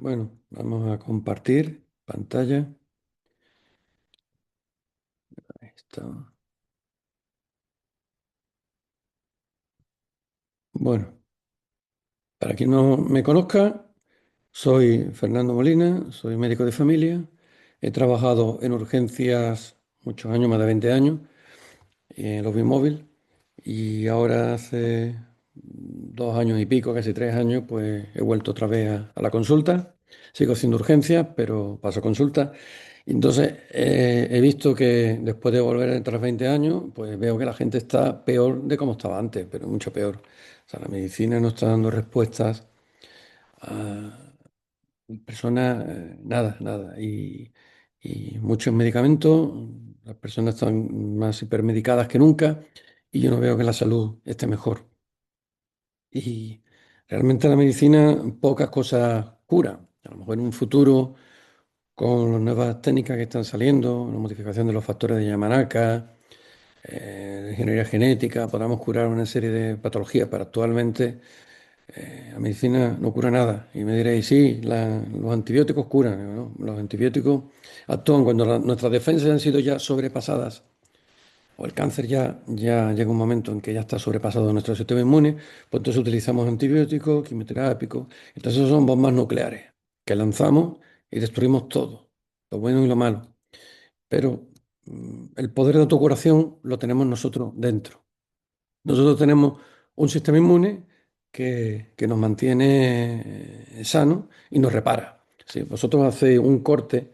Bueno, vamos a compartir pantalla. Ahí está. Bueno, para quien no me conozca, soy Fernando Molina, soy médico de familia. He trabajado en urgencias muchos años, más de 20 años, en los Móvil. Y ahora hace 2 años y pico, casi 3 años, pues he vuelto otra vez a la consulta. Sigo haciendo urgencias, pero paso a consulta. Entonces, he visto que después de volver tras 20 años, pues veo que la gente está peor de como estaba antes, pero mucho peor. O sea, la medicina no está dando respuestas a personas, nada, nada. Y muchos medicamentos, las personas están más hipermedicadas que nunca y yo no veo que la salud esté mejor. Y realmente la medicina pocas cosas cura. A lo mejor en un futuro, con las nuevas técnicas que están saliendo, la modificación de los factores de Yamanaka, la ingeniería genética, podamos curar una serie de patologías, pero actualmente la medicina no cura nada. Y me diréis, sí, los antibióticos curan. Digo, "No, los antibióticos actúan cuando nuestras defensas han sido ya sobrepasadas o el cáncer ya llega un momento en que ya está sobrepasado nuestro sistema inmune, pues entonces utilizamos antibióticos, quimioterápicos. Entonces esos son bombas nucleares que lanzamos y destruimos todo, lo bueno y lo malo. Pero el poder de autocuración lo tenemos nosotros dentro. Nosotros tenemos un sistema inmune que nos mantiene sano y nos repara. Si vosotros hacéis un corte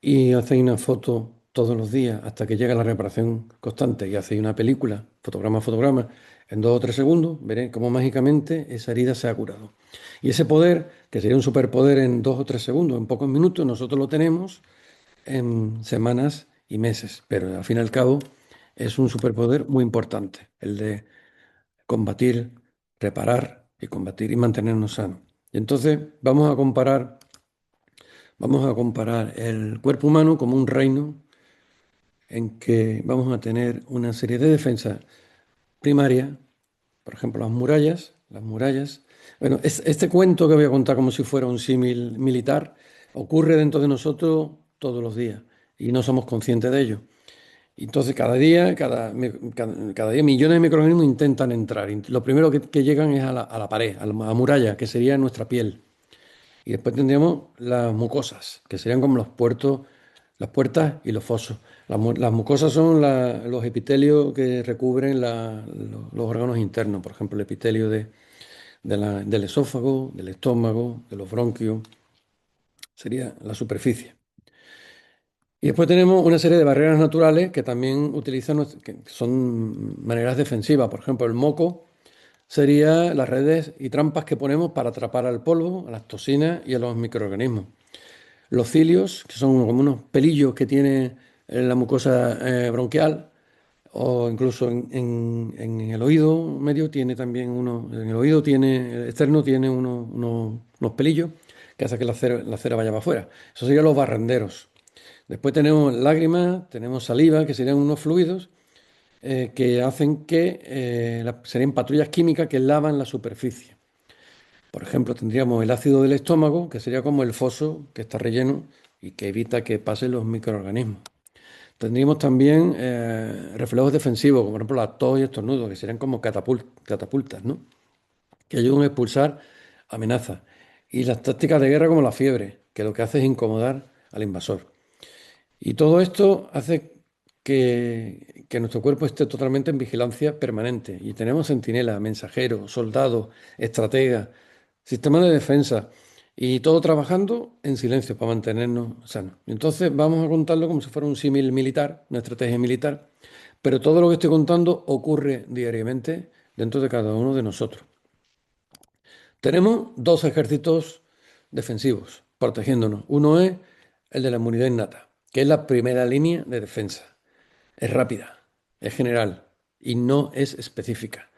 y hacéis una foto todos los días hasta que llega la reparación constante y hacéis una película, fotograma a fotograma, en 2 o 3 segundos, veréis cómo mágicamente esa herida se ha curado. Y ese poder, que sería un superpoder en 2 o 3 segundos, en pocos minutos, nosotros lo tenemos en semanas y meses. Pero al fin y al cabo es un superpoder muy importante, el de combatir, reparar y combatir y mantenernos sanos. Y entonces vamos a comparar el cuerpo humano como un reino en que vamos a tener una serie de defensas primarias, por ejemplo, las murallas. Bueno, este cuento que voy a contar como si fuera un símil militar ocurre dentro de nosotros todos los días y no somos conscientes de ello. Y entonces cada día millones de microorganismos intentan entrar. Lo primero que llegan es a la pared, a la muralla, que sería nuestra piel. Y después tendríamos las mucosas, que serían como las puertas y los fosos. Las mucosas son los epitelios que recubren los órganos internos, por ejemplo, el epitelio del esófago, del estómago, de los bronquios, sería la superficie. Y después tenemos una serie de barreras naturales que también utilizan, que son maneras defensivas. Por ejemplo, el moco sería las redes y trampas que ponemos para atrapar al polvo, a las toxinas y a los microorganismos. Los cilios, que son como unos pelillos que tiene en la mucosa bronquial, o incluso en el oído medio tiene también en el oído el externo tiene unos pelillos que hace que la cera vaya para afuera. Eso serían los barrenderos. Después tenemos lágrimas, tenemos saliva, que serían unos fluidos que hacen que serían patrullas químicas que lavan la superficie. Por ejemplo, tendríamos el ácido del estómago, que sería como el foso que está relleno y que evita que pasen los microorganismos. Tendríamos también reflejos defensivos, como por ejemplo la tos y estornudos, que serían como catapultas, ¿no? Que ayudan a expulsar amenazas. Y las tácticas de guerra como la fiebre, que lo que hace es incomodar al invasor. Y todo esto hace que nuestro cuerpo esté totalmente en vigilancia permanente. Y tenemos centinelas, mensajeros, soldados, estrategas, sistemas de defensa. Y todo trabajando en silencio para mantenernos sanos. Y entonces vamos a contarlo como si fuera un símil militar, una estrategia militar. Pero todo lo que estoy contando ocurre diariamente dentro de cada uno de nosotros. Tenemos dos ejércitos defensivos protegiéndonos. Uno es el de la inmunidad innata, que es la primera línea de defensa. Es rápida, es general y no es específica.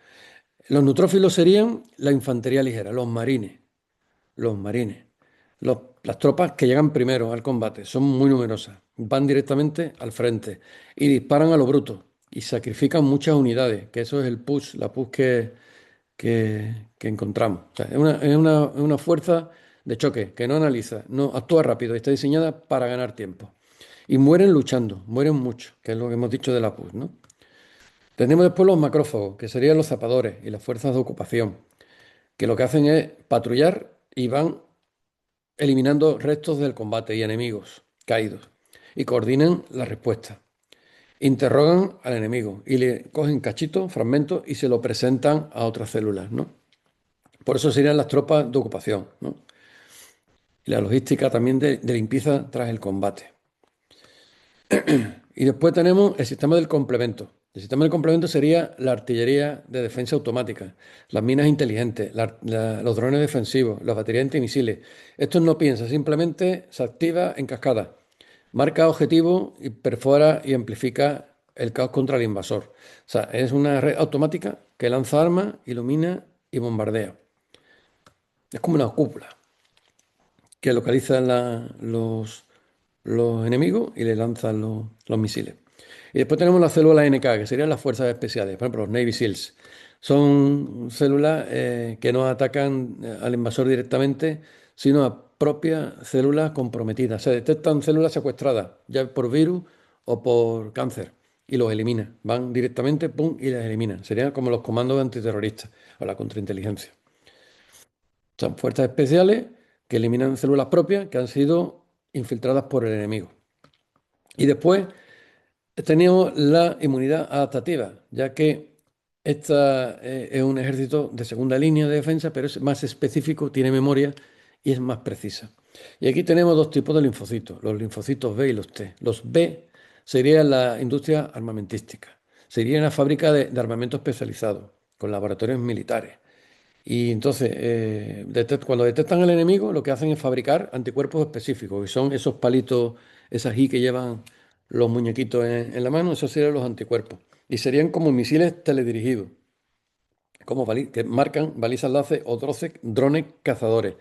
Los neutrófilos serían la infantería ligera, los marines. Las tropas que llegan primero al combate son muy numerosas, van directamente al frente y disparan a lo bruto y sacrifican muchas unidades, que eso es la push que encontramos. O sea, es una fuerza de choque, que no analiza, no actúa rápido y está diseñada para ganar tiempo. Y mueren luchando, mueren mucho, que es lo que hemos dicho de la PUS, ¿no? Tenemos después los macrófagos, que serían los zapadores y las fuerzas de ocupación, que lo que hacen es patrullar y van eliminando restos del combate y enemigos caídos, y coordinan la respuesta. Interrogan al enemigo y le cogen cachitos, fragmentos y se lo presentan a otras células, ¿no? Por eso serían las tropas de ocupación, ¿no? Y la logística también de limpieza tras el combate. Y después tenemos el sistema del complemento. El sistema del complemento sería la artillería de defensa automática, las minas inteligentes, los drones defensivos, las baterías antimisiles. Esto no piensa, simplemente se activa en cascada, marca objetivo y perfora y amplifica el caos contra el invasor. O sea, es una red automática que lanza armas, ilumina y bombardea. Es como una cúpula que localiza los enemigos y le lanzan los misiles. Y después tenemos las células NK, que serían las fuerzas especiales, por ejemplo, los Navy SEALs. Son células que no atacan al invasor directamente, sino a propias células comprometidas. Se detectan células secuestradas, ya por virus o por cáncer, y los eliminan. Van directamente, pum, y las eliminan. Serían como los comandos antiterroristas o la contrainteligencia. Son fuerzas especiales que eliminan células propias que han sido infiltradas por el enemigo. Y después tenemos la inmunidad adaptativa, ya que esta es un ejército de segunda línea de defensa, pero es más específico, tiene memoria y es más precisa. Y aquí tenemos dos tipos de linfocitos, los linfocitos B y los T. Los B serían la industria armamentística, sería una fábrica de armamento especializado, con laboratorios militares. Y entonces, cuando detectan al enemigo, lo que hacen es fabricar anticuerpos específicos, que son esos palitos, esas I que llevan los muñequitos en la mano, esos serían los anticuerpos. Y serían como misiles teledirigidos, que marcan balizas láser o drones cazadores.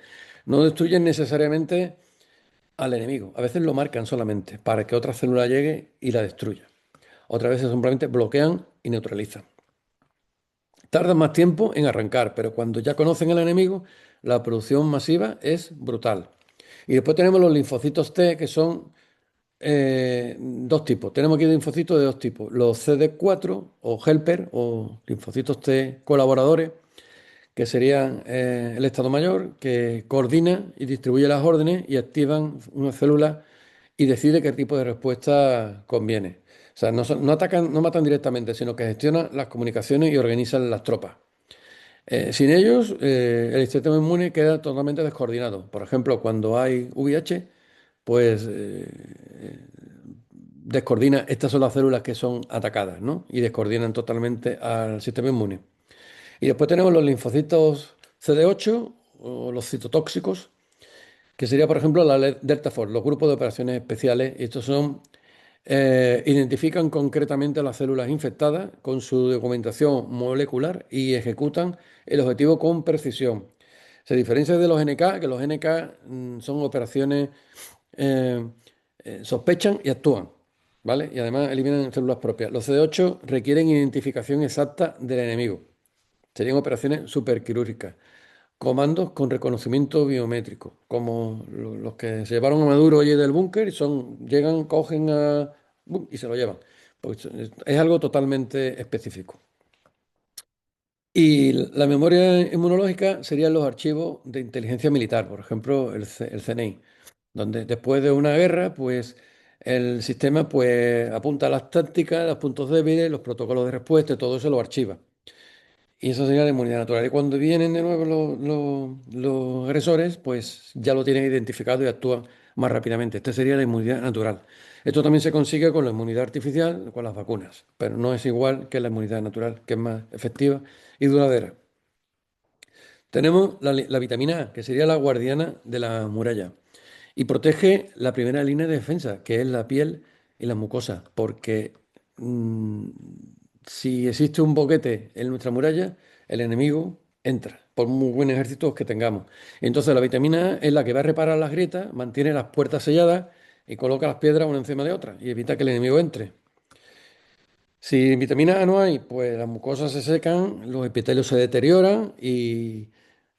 No destruyen necesariamente al enemigo, a veces lo marcan solamente para que otra célula llegue y la destruya. Otras veces simplemente bloquean y neutralizan. Tardan más tiempo en arrancar, pero cuando ya conocen al enemigo, la producción masiva es brutal. Y después tenemos los linfocitos T, que son dos tipos. Tenemos aquí linfocitos de dos tipos. Los CD4 o helper o linfocitos T colaboradores, que serían el Estado Mayor, que coordina y distribuye las órdenes y activan una célula y decide qué tipo de respuesta conviene. O sea, no atacan, no matan directamente, sino que gestionan las comunicaciones y organizan las tropas. Sin ellos, el sistema inmune queda totalmente descoordinado. Por ejemplo, cuando hay VIH, pues descoordina, estas son las células que son atacadas, ¿no? Y descoordinan totalmente al sistema inmune. Y después tenemos los linfocitos CD8 o los citotóxicos, que sería, por ejemplo, la Delta Force, los grupos de operaciones especiales. Y estos identifican concretamente a las células infectadas con su documentación molecular y ejecutan el objetivo con precisión. Se diferencia de los NK, que los NK son operaciones, eh, sospechan y actúan, ¿vale? Y además eliminan células propias. Los CD8 requieren identificación exacta del enemigo. Serían operaciones superquirúrgicas. Comandos con reconocimiento biométrico, como los que se llevaron a Maduro hoy del búnker, llegan, cogen y se lo llevan. Pues es algo totalmente específico. Y la memoria inmunológica serían los archivos de inteligencia militar, por ejemplo, el CNI, donde después de una guerra, pues el sistema pues apunta a las tácticas, los puntos débiles, los protocolos de respuesta, y todo eso lo archiva. Y eso sería la inmunidad natural. Y cuando vienen de nuevo los agresores, pues ya lo tienen identificado y actúan más rápidamente. Esta sería la inmunidad natural. Esto también se consigue con la inmunidad artificial, con las vacunas, pero no es igual que la inmunidad natural, que es más efectiva y duradera. Tenemos la vitamina A, que sería la guardiana de la muralla, y protege la primera línea de defensa, que es la piel y la mucosa, porque mm, si existe un boquete en nuestra muralla, el enemigo entra, por muy buen ejército que tengamos. Entonces la vitamina A es la que va a reparar las grietas, mantiene las puertas selladas y coloca las piedras una encima de otra y evita que el enemigo entre. Si vitamina A no hay, pues las mucosas se secan, los epitelios se deterioran y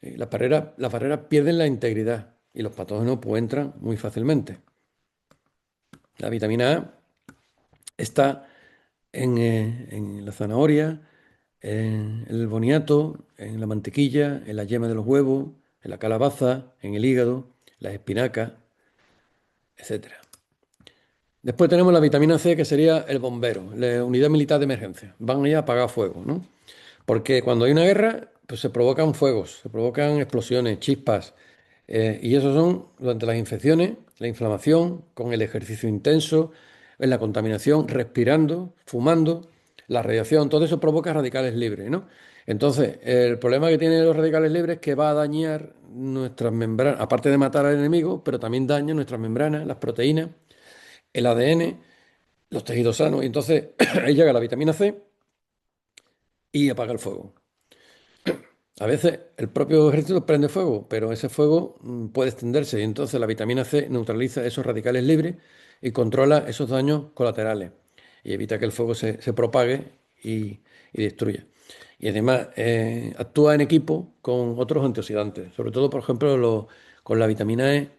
las barreras pierden la integridad. y los patógenos pues entran muy fácilmente. La vitamina A está en la zanahoria, en el boniato, en la mantequilla, en la yema de los huevos, en la calabaza, en el hígado, las espinacas, etcétera. Después tenemos la vitamina C, que sería el bombero, la unidad militar de emergencia. Van allá a apagar fuego, ¿no? Porque cuando hay una guerra, pues se provocan fuegos, se provocan explosiones, chispas, y esos son durante las infecciones, la inflamación, con el ejercicio intenso, en la contaminación, respirando, fumando, la radiación, todo eso provoca radicales libres, ¿no? Entonces, el problema que tienen los radicales libres es que va a dañar nuestras membranas, aparte de matar al enemigo, pero también daña nuestras membranas, las proteínas, el ADN, los tejidos sanos. Y entonces ahí llega la vitamina C y apaga el fuego. A veces el propio ejército prende fuego, pero ese fuego puede extenderse y entonces la vitamina C neutraliza esos radicales libres y controla esos daños colaterales y evita que el fuego se propague y destruya. Y además actúa en equipo con otros antioxidantes, sobre todo, por ejemplo, con la vitamina E,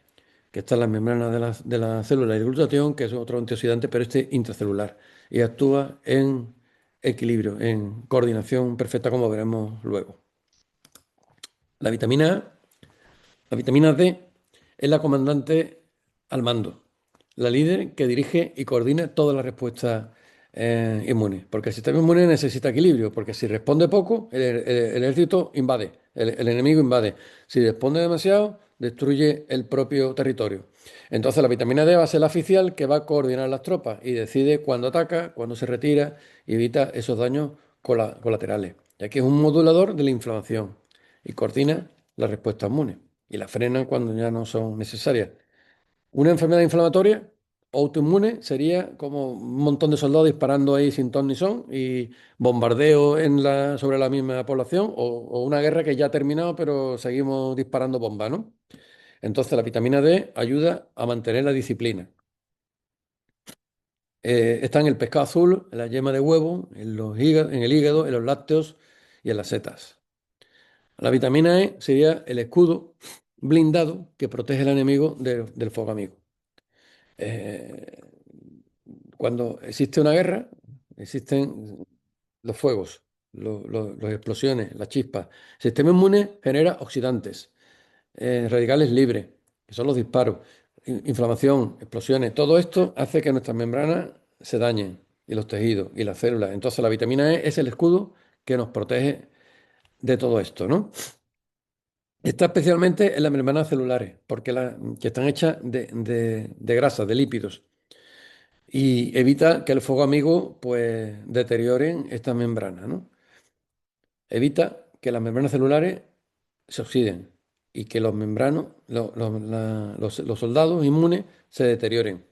que está en las membranas de la célula, y el glutatión, que es otro antioxidante, pero este intracelular, y actúa en equilibrio, en coordinación perfecta, como veremos luego. La vitamina A, la vitamina D es la comandante al mando, la líder que dirige y coordina toda la respuesta inmune. Porque el sistema inmune necesita equilibrio, porque si responde poco, el ejército invade, el enemigo invade. Si responde demasiado, destruye el propio territorio. Entonces la vitamina D va a ser la oficial que va a coordinar las tropas y decide cuándo ataca, cuándo se retira y evita esos daños colaterales. Y aquí es un modulador de la inflamación y coordina la respuesta inmune y la frena cuando ya no son necesarias. Una enfermedad inflamatoria o autoinmune sería como un montón de soldados disparando ahí sin ton ni son y bombardeo sobre la misma población o una guerra que ya ha terminado pero seguimos disparando bombas, ¿no? Entonces la vitamina D ayuda a mantener la disciplina. Está en el pescado azul, en la yema de huevo, en el hígado, en los lácteos y en las setas. La vitamina E sería el escudo blindado que protege al enemigo del fuego amigo. Eh, Cuando existe una guerra, existen los fuegos, las explosiones, las chispas. El sistema inmune genera oxidantes, radicales libres, que son los disparos, inflamación, explosiones. Todo esto hace que nuestras membranas se dañen, y los tejidos, y las células. Entonces la vitamina E es el escudo que nos protege de todo esto, ¿no? Está especialmente en las membranas celulares, porque que están hechas de grasa, de lípidos, y evita que el fuego amigo pues deterioren estas membranas, ¿no? Evita que las membranas celulares se oxiden y que los membranos, los soldados inmunes se deterioren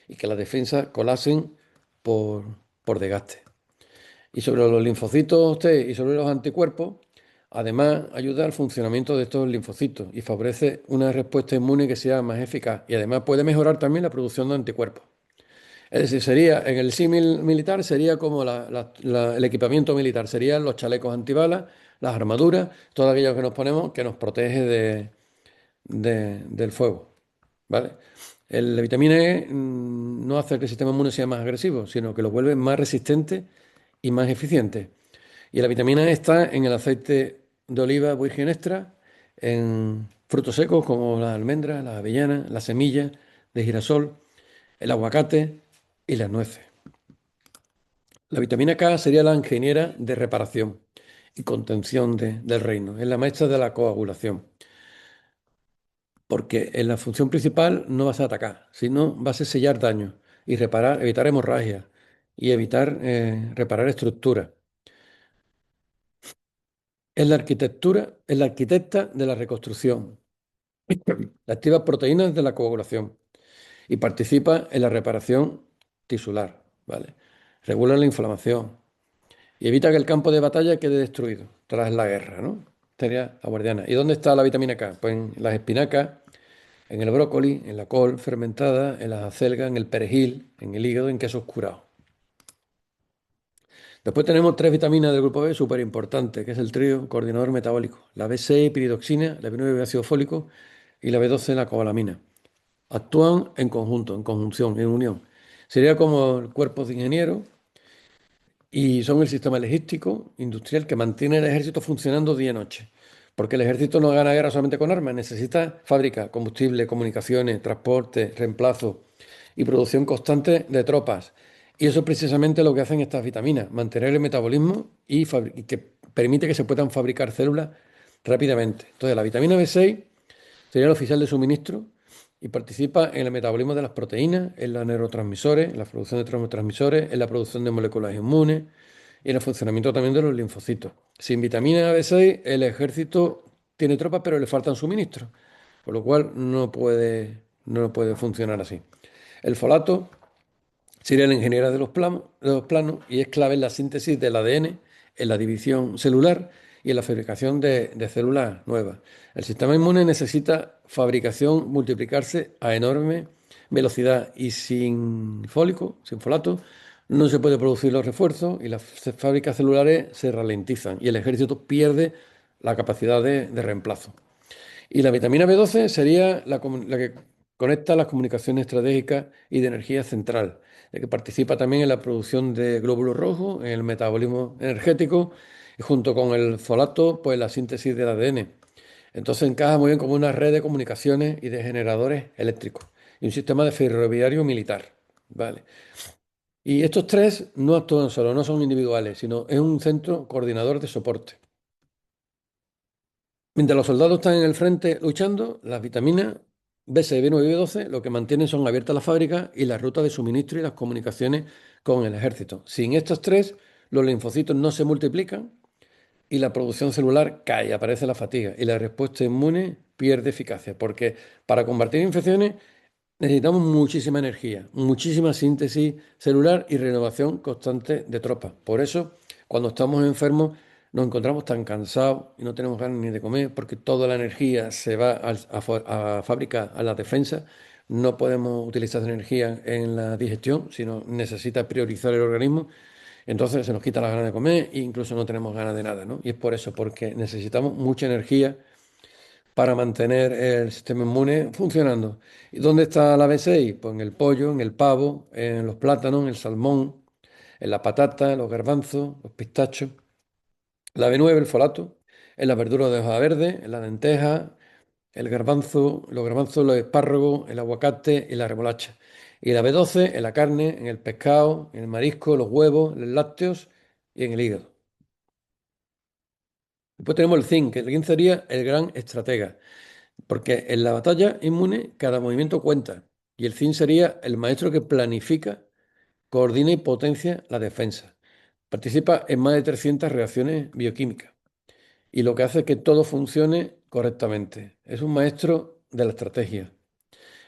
y que las defensas colapsen por, por desgaste. Y sobre los linfocitos T y sobre los anticuerpos, además ayuda al funcionamiento de estos linfocitos y favorece una respuesta inmune que sea más eficaz. Y además puede mejorar también la producción de anticuerpos. Es decir, sería, en el símil militar sería como el equipamiento militar, serían los chalecos antibalas, las armaduras, todo aquello que nos ponemos que nos protege del fuego. ¿Vale? La vitamina E no hace que el sistema inmune sea más agresivo, sino que lo vuelve más resistente y más eficiente. Y la vitamina E está en el aceite de oliva virgen extra, en frutos secos como las almendras, las avellanas, las semillas de girasol, el aguacate y las nueces. La vitamina K sería la ingeniera de reparación y contención del reino, es la maestra de la coagulación, porque en la función principal no va a ser atacar, sino va a ser sellar daños y evitar hemorragias y evitar reparar estructuras. Es la arquitecta de la reconstrucción. Activa proteínas de la coagulación y participa en la reparación tisular, ¿vale? Regula la inflamación y evita que el campo de batalla quede destruido tras la guerra, ¿no? Sería la guardiana. ¿Y dónde está la vitamina K? Pues en las espinacas, en el brócoli, en la col fermentada, en las acelgas, en el perejil, en el hígado, en quesos curados. Después tenemos tres vitaminas del grupo B súper importantes, que es el trío coordinador metabólico. La B6, piridoxina, la B9, ácido fólico, y la B12 la cobalamina. Actúan en conjunto, en conjunción, en unión. Sería como el cuerpo de ingenieros y son el sistema logístico industrial que mantiene el ejército funcionando día y noche. Porque el ejército no gana guerra solamente con armas, necesita fábrica, combustible, comunicaciones, transporte, reemplazo y producción constante de tropas. Y eso es precisamente lo que hacen estas vitaminas, mantener el metabolismo y que permite que se puedan fabricar células rápidamente. Entonces, la vitamina B6 sería el oficial de suministro y participa en el metabolismo de las proteínas, en los neurotransmisores, en la producción de neurotransmisores, en la producción de moléculas inmunes y en el funcionamiento también de los linfocitos. Sin vitamina B6, el ejército tiene tropas, pero le faltan suministros, por lo cual no puede funcionar así. El folato sería la ingeniería de los planos y es clave en la síntesis del ADN, en la división celular y en la fabricación de células nuevas. El sistema inmune necesita fabricación, multiplicarse a enorme velocidad y sin fólico, sin folato, no se puede producir los refuerzos y las fábricas celulares se ralentizan y el ejército pierde la capacidad de reemplazo. Y la vitamina B12 sería la que conecta las comunicaciones estratégicas y de energía central, ya que participa también en la producción de glóbulos rojos, en el metabolismo energético y junto con el folato, pues la síntesis del ADN. Entonces encaja muy bien como una red de comunicaciones y de generadores eléctricos y un sistema de ferroviario militar. ¿Vale? Y estos tres no actúan solo, no son individuales, sino es un centro coordinador de soporte. Mientras los soldados están en el frente luchando, las vitaminas B6, B9 y B12 lo que mantienen son abiertas las fábricas y las rutas de suministro y las comunicaciones con el ejército. Sin estos tres, los linfocitos no se multiplican y la producción celular cae, aparece la fatiga y la respuesta inmune pierde eficacia, porque para combatir infecciones necesitamos muchísima energía, muchísima síntesis celular y renovación constante de tropas. Por eso, cuando estamos enfermos, nos encontramos tan cansados y no tenemos ganas ni de comer, porque toda la energía se va a fábrica, a la defensa. No podemos utilizar esa energía en la digestión, sino necesita priorizar el organismo. Entonces se nos quita la ganas de comer e incluso no tenemos ganas de nada, ¿no? Y es por eso, porque necesitamos mucha energía para mantener el sistema inmune funcionando. ¿Y dónde está la B6? Pues en el pollo, en el pavo, en los plátanos, en el salmón, en la patata, en los garbanzos, los pistachos. La B9, el folato, en las verduras de hoja verde, en la lenteja, el garbanzo, los garbanzos, los espárragos, el aguacate y la remolacha. Y la B12 en la carne, en el pescado, en el marisco, los huevos, los lácteos y en el hígado. Después tenemos el zinc, que el zinc sería el gran estratega. Porque en la batalla inmune cada movimiento cuenta y el zinc sería el maestro que planifica, coordina y potencia la defensa. Participa en más de 300 reacciones bioquímicas y lo que hace es que todo funcione correctamente. Es un maestro de la estrategia.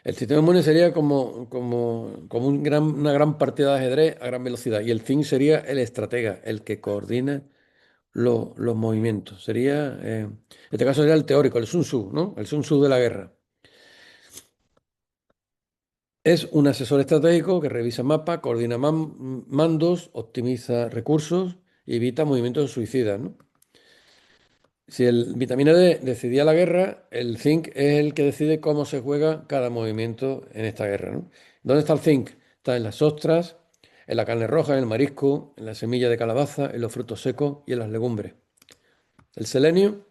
El sistema inmune sería como una gran partida de ajedrez a gran velocidad y el zinc sería el estratega, el que coordina los movimientos. En este caso sería el teórico, el Sun Tzu, ¿no? El Sun Tzu de la guerra. Es un asesor estratégico que revisa mapas, coordina mandos, optimiza recursos y evita movimientos suicidas, ¿no? Si el vitamina D decidía la guerra, el zinc es el que decide cómo se juega cada movimiento en esta guerra, ¿no? ¿Dónde está el zinc? Está en las ostras, en la carne roja, en el marisco, en la semilla de calabaza, en los frutos secos y en las legumbres. El selenio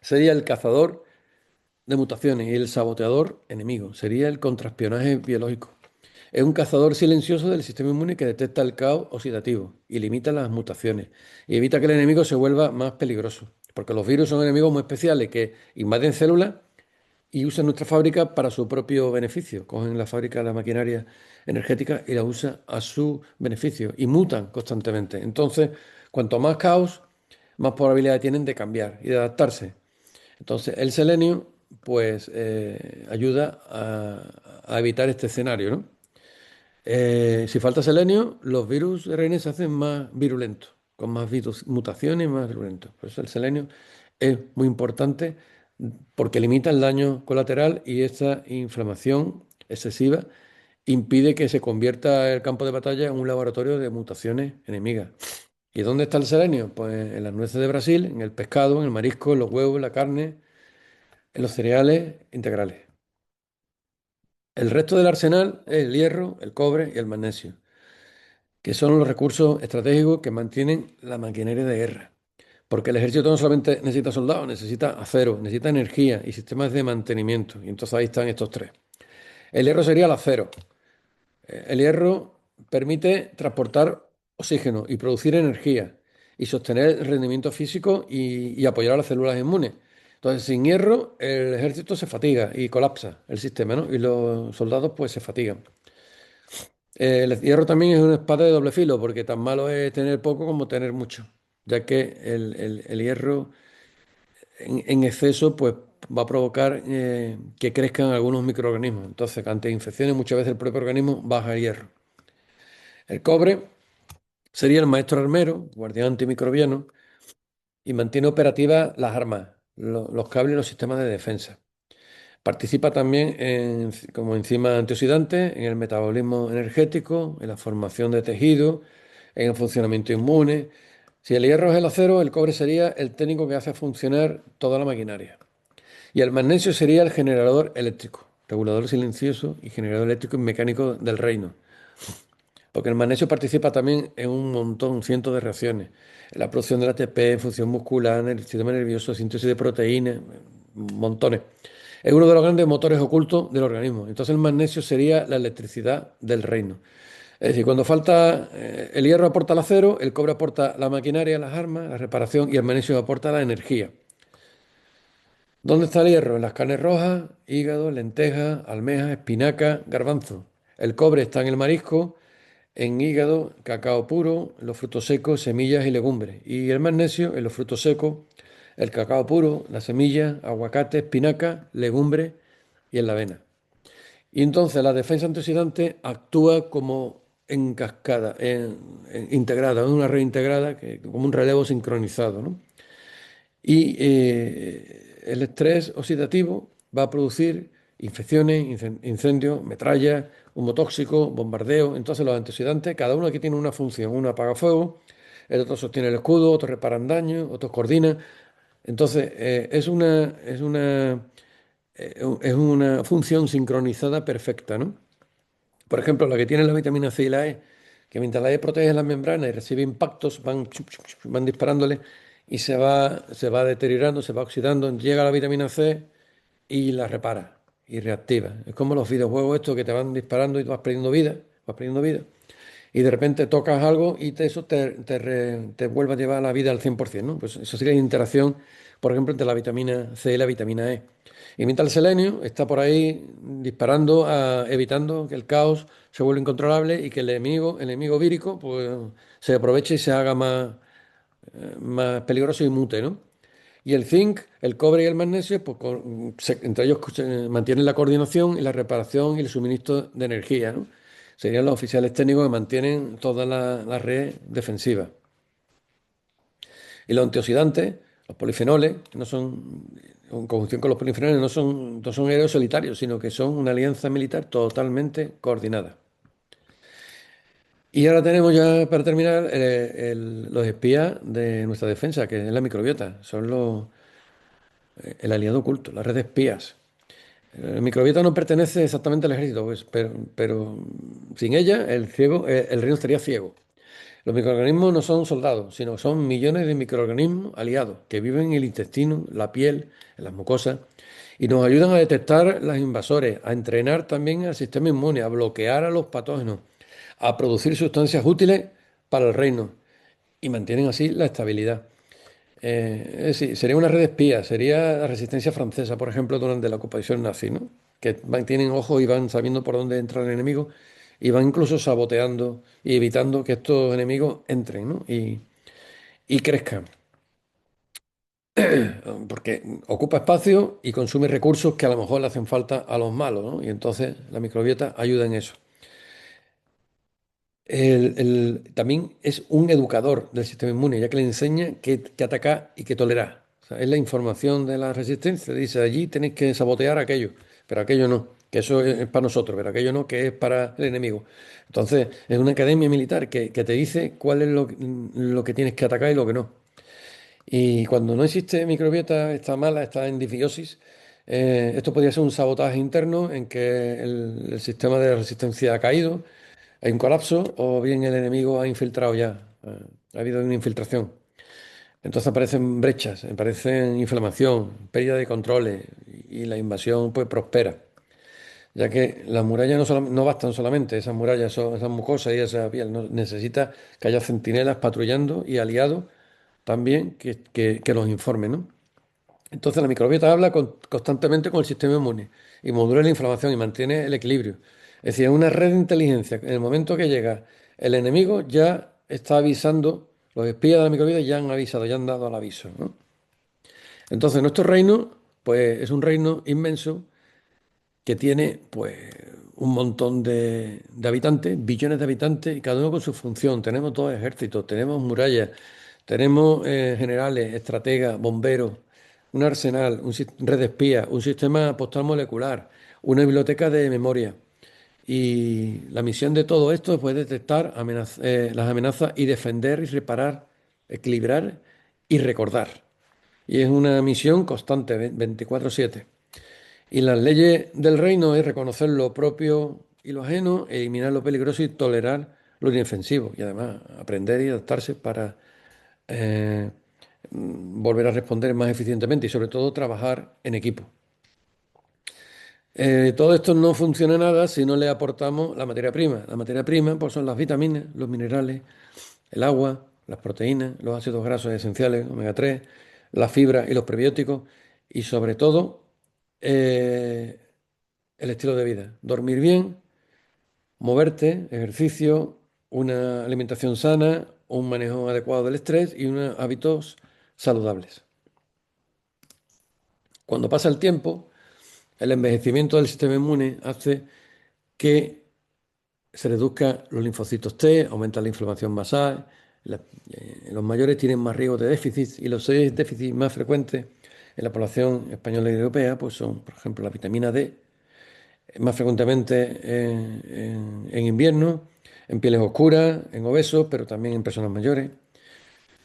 sería el cazador de mutaciones y el saboteador enemigo. Sería el contraespionaje biológico. Es un cazador silencioso del sistema inmune que detecta el caos oxidativo y limita las mutaciones y evita que el enemigo se vuelva más peligroso. Porque los virus son enemigos muy especiales que invaden células y usan nuestra fábrica para su propio beneficio. Cogen la fábrica, la maquinaria energética y la usan a su beneficio y mutan constantemente. Entonces, cuanto más caos, más probabilidad tienen de cambiar y de adaptarse. Entonces, el selenio, pues, ayuda a evitar este escenario, ¿no? Si falta selenio, los virus RN se hacen más virulentos, con más mutaciones, más virulentos. Por eso el selenio es muy importante porque limita el daño colateral y esta inflamación excesiva impide que se convierta el campo de batalla en un laboratorio de mutaciones enemigas. ¿Y dónde está el selenio? Pues en las nueces de Brasil, en el pescado, en el marisco, en los huevos, en la carne, en los cereales integrales. El resto del arsenal es el hierro, el cobre y el magnesio, que son los recursos estratégicos que mantienen la maquinaria de guerra. Porque el ejército no solamente necesita soldados, necesita acero, necesita energía y sistemas de mantenimiento. Y entonces ahí están estos tres. El hierro sería el acero. El hierro permite transportar oxígeno y producir energía y sostener el rendimiento físico y apoyar a las células inmunes. Entonces, sin hierro, el ejército se fatiga y colapsa el sistema, ¿no? Y los soldados, pues, se fatigan. El hierro también es una espada de doble filo, porque tan malo es tener poco como tener mucho, ya que el hierro en exceso, pues, va a provocar que crezcan algunos microorganismos. Entonces, ante infecciones, muchas veces el propio organismo baja el hierro. El cobre sería el maestro armero, guardián antimicrobiano, y mantiene operativas las armas, los cables y los sistemas de defensa. Participa también como enzima antioxidante en el metabolismo energético, en la formación de tejido, en el funcionamiento inmune. Si el hierro es el acero, el cobre sería el técnico que hace funcionar toda la maquinaria. Y el magnesio sería el generador eléctrico, regulador silencioso y generador eléctrico y mecánico del reino. Porque el magnesio participa también en un montón, cientos de reacciones. En la producción del ATP, función muscular, en el sistema nervioso, síntesis de proteínas, montones. Es uno de los grandes motores ocultos del organismo. Entonces el magnesio sería la electricidad del reino. Es decir, cuando falta el hierro aporta el acero, el cobre aporta la maquinaria, las armas, la reparación y el magnesio aporta la energía. ¿Dónde está el hierro? En las carnes rojas, hígado, lentejas, almejas, espinaca, garbanzo. El cobre está en el marisco, en hígado, cacao puro, en los frutos secos, semillas y legumbres. Y el magnesio en los frutos secos, el cacao puro, las semillas, aguacate, espinaca, legumbres y en la avena. Y entonces la defensa antioxidante actúa como en cascada, integrada, en una red integrada, como un relevo sincronizado, ¿no? Y el estrés oxidativo va a producir infecciones, incendios, metrallas, humo tóxico, bombardeo. Entonces los antioxidantes, cada uno aquí tiene una función. Uno apaga fuego, el otro sostiene el escudo, otros reparan daño, otros coordinan. Entonces es una función sincronizada perfecta, ¿no? Por ejemplo, la que tiene la vitamina C y la E, que mientras la E protege las membranas y recibe impactos, van, van disparándole y se va deteriorando, se va oxidando. Llega la vitamina C y la repara y reactiva. Es como los videojuegos estos que te van disparando y tú vas perdiendo vida, vas perdiendo vida. Y de repente tocas algo y eso te vuelve a llevar a la vida al 100%, ¿no? Pues eso sería la interacción, por ejemplo, entre la vitamina C y la vitamina E. Y mientras el selenio está por ahí disparando, evitando que el caos se vuelva incontrolable y que el enemigo vírico, pues se aproveche y se haga más peligroso y mute, ¿no? Y el zinc, el cobre y el magnesio, pues entre ellos mantienen la coordinación y la reparación y el suministro de energía, ¿no? Serían los oficiales técnicos que mantienen toda la red defensiva. Y los antioxidantes, los polifenoles, que no son, en conjunción con los polifenoles, no son héroes solitarios, sino que son una alianza militar totalmente coordinada. Y ahora tenemos ya, para terminar, los espías de nuestra defensa, que es la microbiota. Son el aliado oculto, la red de espías. El microbiota no pertenece exactamente al ejército, pues, pero sin ella el reino estaría ciego. Los microorganismos no son soldados, sino son millones de microorganismos aliados que viven en el intestino, la piel, en las mucosas y nos ayudan a detectar los invasores, a entrenar también al sistema inmune, a bloquear a los patógenos, a producir sustancias útiles para el reino y mantienen así la estabilidad. Es decir, sería una red de espías, sería la resistencia francesa, por ejemplo, durante la ocupación nazi, ¿no? Que tienen ojos y van sabiendo por dónde entra el enemigo y van incluso saboteando y evitando que estos enemigos entren, ¿no? Y crezcan, porque ocupa espacio y consume recursos que a lo mejor le hacen falta a los malos, ¿no? Y entonces la microbiota ayuda en eso. También es un educador del sistema inmune, ya que le enseña qué atacar y qué tolerar. O sea, es la información de la resistencia. Dice, allí tenéis que sabotear aquello, pero aquello no, que eso es para nosotros, pero aquello no, que es para el enemigo. Entonces, es una academia militar que te dice cuál es lo que tienes que atacar y lo que no. Y cuando no existe microbiota, está mala, está en disbiosis, Esto podría ser un sabotaje interno en que el sistema de resistencia ha caído, hay un colapso, o bien el enemigo ha infiltrado ya, ha habido una infiltración. Entonces aparecen brechas, aparecen inflamación, pérdida de controles y la invasión pues prospera, ya que las murallas no bastan solamente, esas murallas, esas mucosas y esa piel, necesita que haya centinelas patrullando y aliados también que los informen, ¿no? Entonces la microbiota habla constantemente con el sistema inmune y modula la inflamación y mantiene el equilibrio. Es decir, es una red de inteligencia. En el momento que llega el enemigo ya está avisando, los espías de la microbiota ya han avisado, ya han dado el aviso, ¿no? Entonces nuestro reino, pues es un reino inmenso que tiene pues un montón de habitantes, billones de habitantes, y cada uno con su función. Tenemos dos ejércitos, tenemos murallas, tenemos generales, estrategas, bomberos, un arsenal, red de espías, un sistema postal molecular, una biblioteca de memoria. Y la misión de todo esto es poder detectar las amenazas y defender y reparar, equilibrar y recordar. Y es una misión constante, 24/7. Y las leyes del reino es reconocer lo propio y lo ajeno, eliminar lo peligroso y tolerar lo inofensivo. Y además aprender y adaptarse para eh, volver a responder más eficientemente y sobre todo trabajar en equipo. Todo esto no funciona nada si no le aportamos la materia prima. La materia prima pues, son las vitaminas, los minerales, el agua, las proteínas, los ácidos grasos esenciales, omega 3, la fibra y los prebióticos y sobre todo eh, el estilo de vida. Dormir bien, moverte, ejercicio, una alimentación sana, un manejo adecuado del estrés y unos hábitos saludables. Cuando pasa el tiempo, el envejecimiento del sistema inmune hace que se reduzcan los linfocitos T, aumenta la inflamación basal, los mayores tienen más riesgo de déficit y los seis déficits más frecuentes en la población española y europea pues son, por ejemplo, la vitamina D, más frecuentemente en invierno, en pieles oscuras, en obesos, pero también en personas mayores.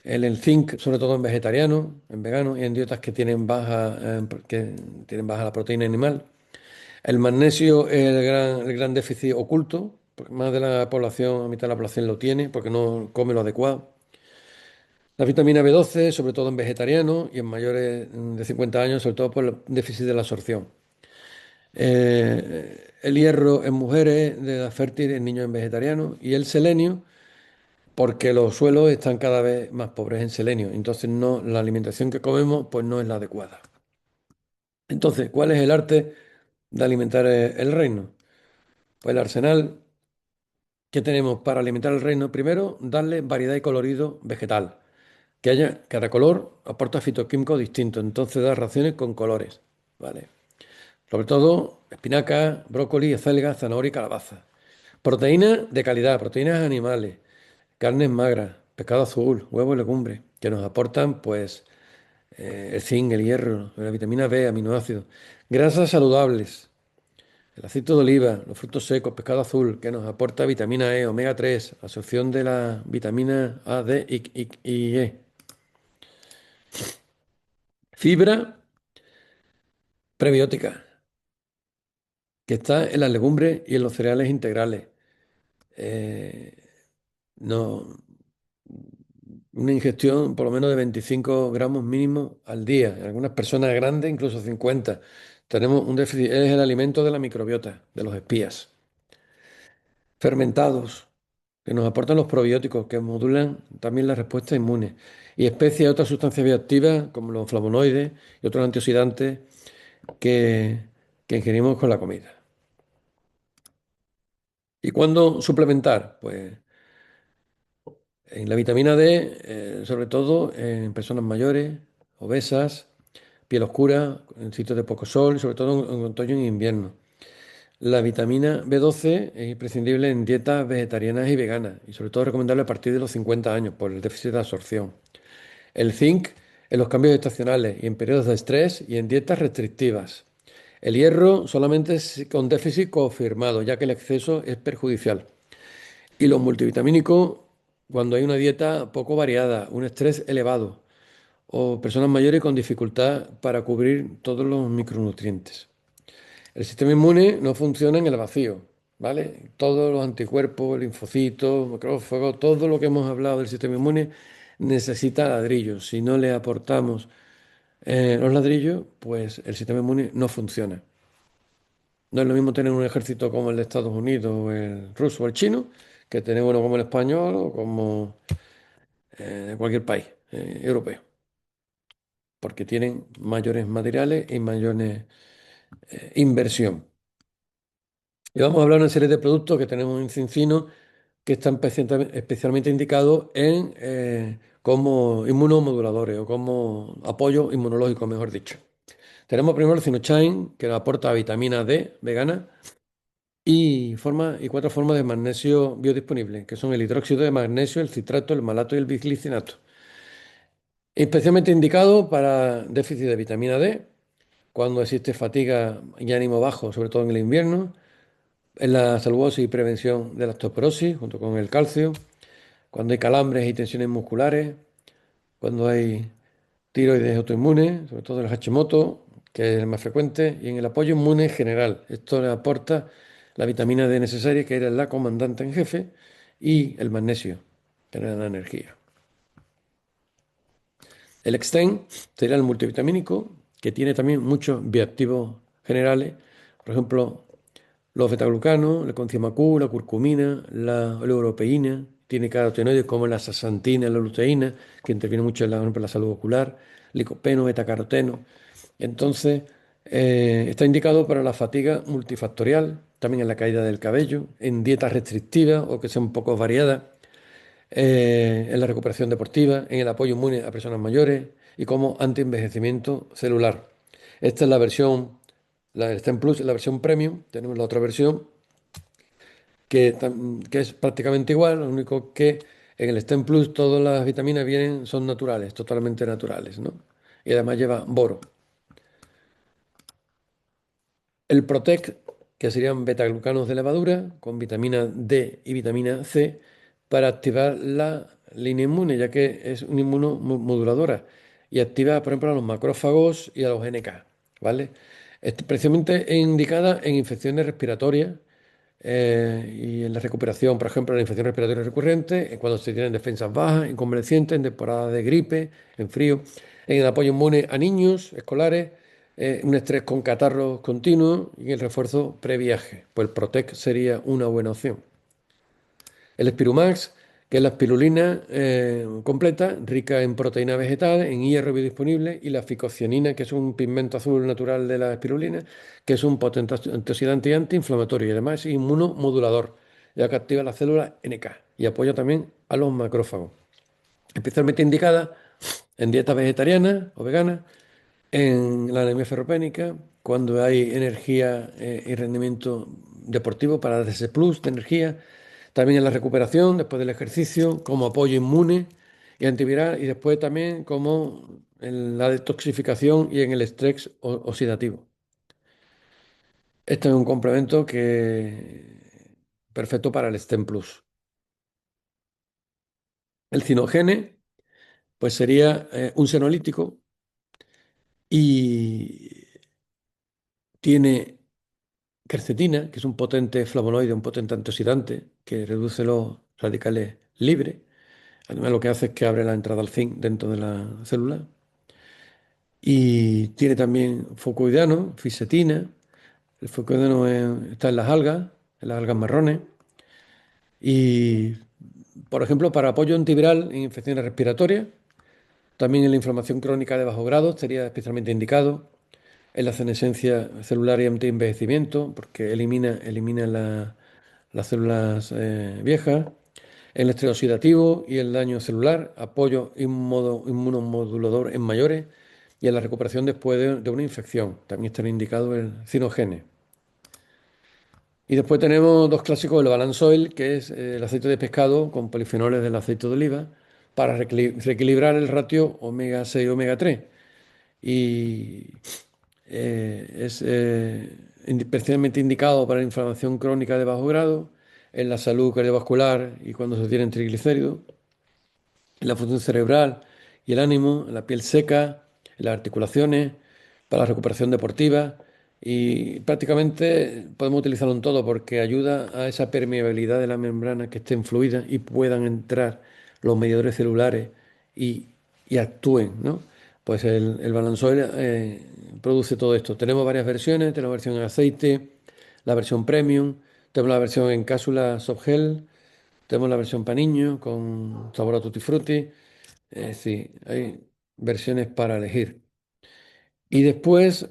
El zinc, sobre todo en vegetarianos, en veganos y en dietas que tienen baja la proteína animal. El magnesio es el gran déficit oculto, porque más de la población, a mitad de la población lo tiene, porque no come lo adecuado. La vitamina B12, sobre todo en vegetarianos y en mayores de 50 años, sobre todo por el déficit de la absorción. El hierro en mujeres de edad fértil, en niños en vegetarianos. Y el selenio, porque los suelos están cada vez más pobres en selenio. Entonces no, la alimentación que comemos pues no es la adecuada. Entonces, ¿cuál es el arte de alimentar el reino? Pues el arsenal que tenemos para alimentar el reino, primero, darle variedad y colorido vegetal. Que haya, cada color aporta fitoquímicos distintos, entonces da raciones con colores, ¿vale? Sobre todo espinaca, brócoli, acelga, zanahoria y calabaza. Proteínas de calidad, proteínas animales, carnes magras, pescado azul, huevos y legumbres, que nos aportan pues el zinc, el hierro, la vitamina B, aminoácidos. Grasas saludables, el aceite de oliva, los frutos secos, pescado azul, que nos aporta vitamina E, omega 3, absorción de la vitamina A, D y E. Fibra prebiótica, que está en las legumbres y en los cereales integrales. Eh, no, una ingestión por lo menos de 25 gramos mínimo al día. En algunas personas grandes, incluso 50. Tenemos un déficit, es el alimento de la microbiota, de los espías. Fermentados, que nos aportan los probióticos, que modulan también la respuesta inmune. Y especies de otras sustancias bioactivas, como los flavonoides y otros antioxidantes que, que ingerimos con la comida. ¿Y cuándo suplementar? Pues en la vitamina D, sobre todo en personas mayores, obesas, piel oscura, en sitios de poco sol, sobre todo en otoño y invierno. La vitamina B12 es imprescindible en dietas vegetarianas y veganas y sobre todo recomendable a partir de los 50 años por el déficit de absorción. El zinc en los cambios estacionales y en periodos de estrés y en dietas restrictivas. El hierro solamente con déficit confirmado, ya que el exceso es perjudicial. Y los multivitamínicos cuando hay una dieta poco variada, un estrés elevado o personas mayores con dificultad para cubrir todos los micronutrientes. El sistema inmune no funciona en el vacío, ¿vale? Todos los anticuerpos, linfocitos, macrófagos, todo lo que hemos hablado del sistema inmune necesita ladrillos. Si no le aportamos los ladrillos, pues el sistema inmune no funciona. No es lo mismo tener un ejército como el de Estados Unidos, o el ruso o el chino, que tener uno como el español o como de cualquier país europeo, porque tienen mayores materiales y mayores inversión. Y vamos a hablar de una serie de productos que tenemos en Cincino que están especialmente indicados como inmunomoduladores o como apoyo inmunológico, mejor dicho. Tenemos primero el Cynochain, que nos aporta vitamina D vegana y cuatro formas de magnesio biodisponible, que son el hidróxido de magnesio, el citrato, el malato y el biglicinato. Especialmente indicado para déficit de vitamina D, cuando existe fatiga y ánimo bajo, sobre todo en el invierno, en la salud y prevención de la osteoporosis, junto con el calcio, cuando hay calambres y tensiones musculares, cuando hay tiroides autoinmunes, sobre todo el Hashimoto, que es el más frecuente, y en el apoyo inmune general. Esto le aporta la vitamina D necesaria, que era la comandante en jefe, y el magnesio, que era la energía. El Extend sería el multivitamínico, que tiene también muchos bioactivos generales, por ejemplo, los betaglucanos, la coenzima Q, la curcumina, la europeína, tiene carotenoides como la zeaxantina, la luteína, que interviene mucho en la, por ejemplo, la salud ocular, licopeno, betacaroteno. Entonces, está indicado para la fatiga multifactorial, también en la caída del cabello, en dietas restrictivas o que sean un poco variadas, en la recuperación deportiva, en el apoyo inmune a personas mayores y como antienvejecimiento celular. Esta es la versión, la STEM Plus, la versión premium. Tenemos la otra versión que es prácticamente igual, lo único que en el STEM Plus todas las vitaminas son naturales, totalmente naturales, ¿no? Y además lleva boro. El Protect, que serían betaglucanos de levadura, con vitamina D y vitamina C, para activar la línea inmune, ya que es una inmunomoduladora y activa, por ejemplo, a los macrófagos y a los NK, ¿vale? Especialmente indicada en infecciones respiratorias y en la recuperación, por ejemplo, en la infección respiratoria recurrente, cuando se tienen defensas bajas, en convalecientes, en temporada de gripe, en frío, en el apoyo inmune a niños escolares, un estrés con catarros continuos y el refuerzo previaje. Pues el Protec sería una buena opción. El Spirumax, que es la espirulina completa, rica en proteína vegetal, en hierro biodisponible, y la ficocianina, que es un pigmento azul natural de la espirulina, que es un potente antioxidante y antiinflamatorio y además es inmunomodulador, ya que activa las células NK y apoya también a los macrófagos. Especialmente indicada en dietas vegetarianas o veganas, en la anemia ferropénica, cuando hay energía y rendimiento deportivo para dar ese plus de energía, también en la recuperación después del ejercicio, como apoyo inmune y antiviral, y después también como en la detoxificación y en el estrés oxidativo. Este es un complemento que perfecto para el STEM Plus. El cinogene, pues sería un senolítico y tiene quercetina, que es un potente flavonoide, un potente antioxidante que reduce los radicales libres. Además, lo que hace es que abre la entrada al zinc dentro de la célula. Y tiene también focoidano, fisetina. El focoidano está en las algas marrones. Y, por ejemplo, para apoyo antiviral en infecciones respiratorias, también en la inflamación crónica de bajo grado sería especialmente indicado. En la senescencia celular y antienvejecimiento, porque elimina las células viejas. El estrés oxidativo y el daño celular, apoyo inmunomodulador en mayores y en la recuperación después de una infección. También está indicado el cinogene. Y después tenemos dos clásicos, el Balance Oil, que es el aceite de pescado con polifenoles del aceite de oliva, para reequilibrar el ratio omega 6 y omega 3. Y es especialmente indicado para la inflamación crónica de bajo grado, en la salud cardiovascular y cuando se tienen triglicéridos, en la función cerebral y el ánimo, en la piel seca, en las articulaciones, para la recuperación deportiva y prácticamente podemos utilizarlo en todo porque ayuda a esa permeabilidad de la membrana que estén fluidas y puedan entrar los mediadores celulares y, y actúen, ¿no? Pues el Balanzoil produce todo esto. Tenemos varias versiones, tenemos la versión en aceite, la versión premium, tenemos la versión en cápsula soft gel, tenemos la versión para niños con sabor a tutti frutti. Es decir, hay versiones para elegir. Y después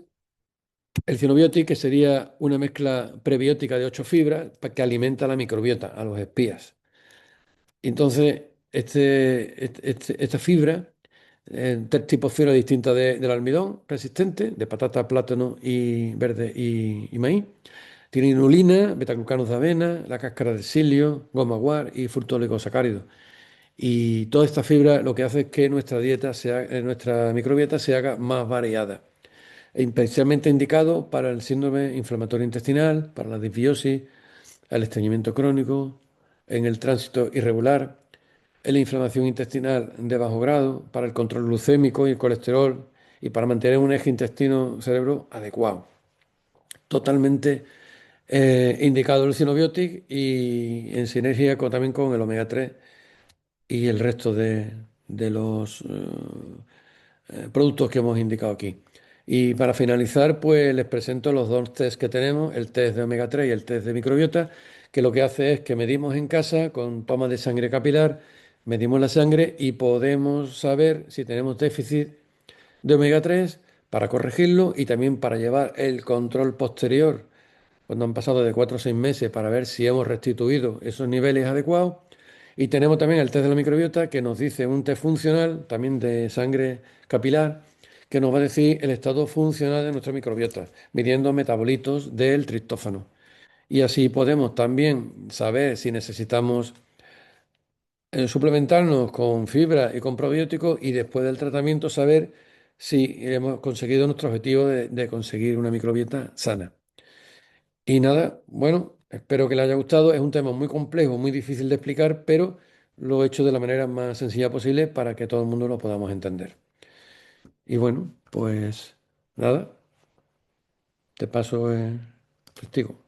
el Cinobiotic, que sería una mezcla prebiótica de 8 fibras que alimenta la microbiota, a los espías. Entonces, esta fibra, tres tipos de fibra distintas del almidón resistente, de patata, plátano y verde y maíz. Tiene inulina, betaglucanos de avena, la cáscara de psyllium, goma guar y fructos oligosacáridos. Y toda esta fibra lo que hace es que nuestra microbiota se haga más variada, especialmente indicado para el síndrome inflamatorio intestinal, para la disbiosis, el estreñimiento crónico, en el tránsito irregular, en la inflamación intestinal de bajo grado, para el control glucémico y el colesterol y para mantener un eje intestino-cerebro adecuado. Totalmente indicado el Cinobiotic y en sinergia también con el omega 3 y el resto de los productos que hemos indicado aquí. Y para finalizar, pues les presento los dos test que tenemos, el test de omega 3 y el test de microbiota, que lo que hace es que medimos en casa con toma de sangre capilar, medimos la sangre y podemos saber si tenemos déficit de omega 3 para corregirlo y también para llevar el control posterior cuando han pasado de 4 a 6 meses para ver si hemos restituido esos niveles adecuados. Y tenemos también el test de la microbiota que nos dice un test funcional, también de sangre capilar, que nos va a decir el estado funcional de nuestra microbiota, midiendo metabolitos del triptófano. Y así podemos también saber si necesitamos suplementarnos con fibra y con probióticos y después del tratamiento saber si hemos conseguido nuestro objetivo de conseguir una microbiota sana. Y nada, bueno, espero que le haya gustado. Es un tema muy complejo, muy difícil de explicar, pero lo he hecho de la manera más sencilla posible para que todo el mundo lo podamos entender. Y bueno, pues nada, te paso el testigo.